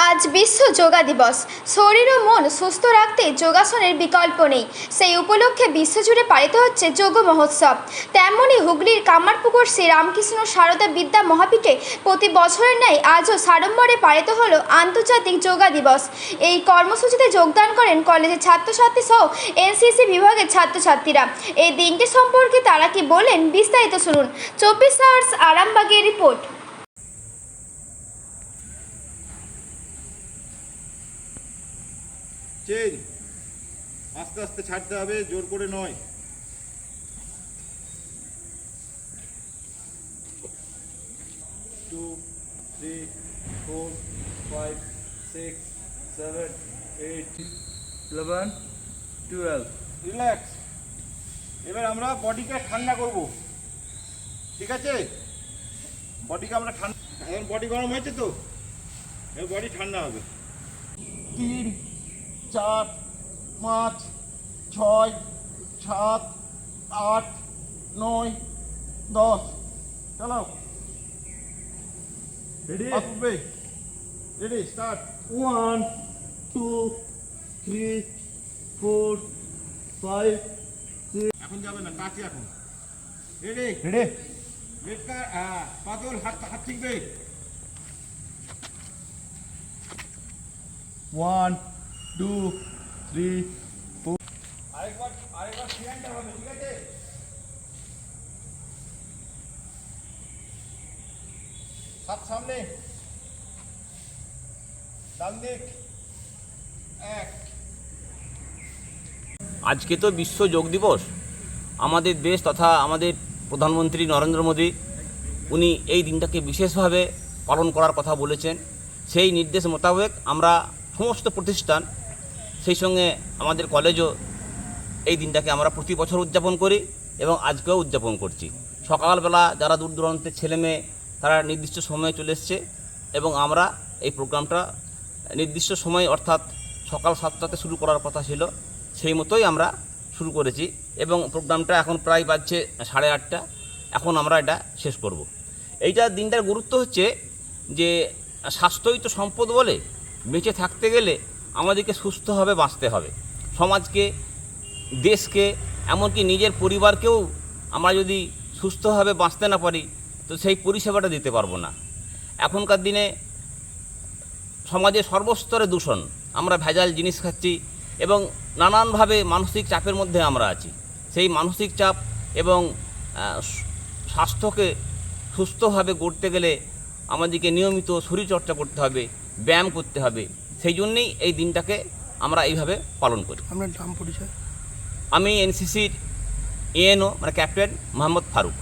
আজ বিশ্ব যোগা দিবস। শরীর ও মন সুস্থ রাখতে যোগাসনের বিকল্প নেই। সেই উপলক্ষে বিশ্বজুড়ে পালিত হচ্ছে যোগ মহোৎসব। তেমনই হুগলির কামারপুকুর শ্রী রামকৃষ্ণ সারদা বিদ্যা মহাপীঠে প্রতি বছরের ন্যায় আজও সাড়ম্বরে পালিত হলো আন্তর্জাতিক যোগা দিবস। এই কর্মসূচিতে যোগদান করেন কলেজের ছাত্রছাত্রী সহ এনসিসি বিভাগের ছাত্রছাত্রীরা। এই দিনটি সম্পর্কে তারা কি বলেন বিস্তারিত শুনুন। 24 আওয়ার্স আরামবাগের রিপোর্ট। চেন আস্তে আস্তে ছাড়তে হবে, জোর করে নয়। 2 3 4 5 6 7 8 11 12 রিল্যাক্স। এবার আমরা বডিকে ঠান্ডা করব, ঠিক আছে? বডিকে আমরা ঠান্ডা, এখন বডি গরম হয়েছে তো, এবার বডি ঠান্ডা হবে। 3 4 5 6 7 8 9 10 চালাও। Ready? আসবে, রেডি, স্টার্ট। 1 2 3 4 5 এখন যাবে না, কাছে এখন। Ready Ready? রেডটা পাতল, হাত হাত ঠিকবে। 1 2 3 আরেকবার সিয়ানটা হবে, ঠিক আছে? হাত সামনে, ডান দিক, 1। আজকে তো বিশ্ব যোগ দিবস। আমাদের দেশ তথা আমাদের প্রধানমন্ত্রী নরেন্দ্র মোদী উনি এই দিনটাকে বিশেষভাবে পালন করার কথা বলেছেন। সেই নির্দেশ মোতাবেক আমরা সমস্ত প্রতিষ্ঠান, সেই সঙ্গে আমাদের কলেজও এই দিনটাকে আমরা প্রতি বছর উদযাপন করি এবং আজকেও উদযাপন করছি। সকালবেলা যারা দূর দূরান্তের ছেলেমেয়ে তারা নির্দিষ্ট সময়ে চলে এসছে এবং আমরা এই প্রোগ্রামটা নির্দিষ্ট সময় অর্থাৎ সকাল 7টাতে শুরু করার কথা ছিল, সেই মতোই আমরা শুরু করেছি এবং প্রোগ্রামটা এখন প্রায় বাজছে 8:30। এখন আমরা এটা শেষ করব। এইটা দিনটার গুরুত্ব হচ্ছে যে স্বাস্থ্যই তো সম্পদ বলে, বেঁচে থাকতে গেলে আমাদেরকে সুস্থভাবে বাঁচতে হবে। সমাজকে, দেশকে, এমনকি নিজের পরিবারকেও আমরা যদি সুস্থভাবে বাঁচতে না পারি তো সেই পরিষেবাটা দিতে পারবো না। এখনকার দিনে সমাজের সর্বস্তরে দূষণ, আমরা ভেজাল জিনিস খাচ্ছি এবং নানানভাবে মানসিক চাপের মধ্যে আমরা আছি। সেই মানসিক চাপ এবং স্বাস্থ্যকে সুস্থভাবে গড়তে গেলে আমাদেরকে নিয়মিত শরীরচর্চা করতে হবে, ব্যায়াম করতে হবে। সেই জন্যেই এই দিনটাকে আমরা এইভাবে পালন করি। আপনার নাম পরিচয়? আমি এনসিসির এএনও মানে ক্যাপ্টেন মোহাম্মদ ফারুক।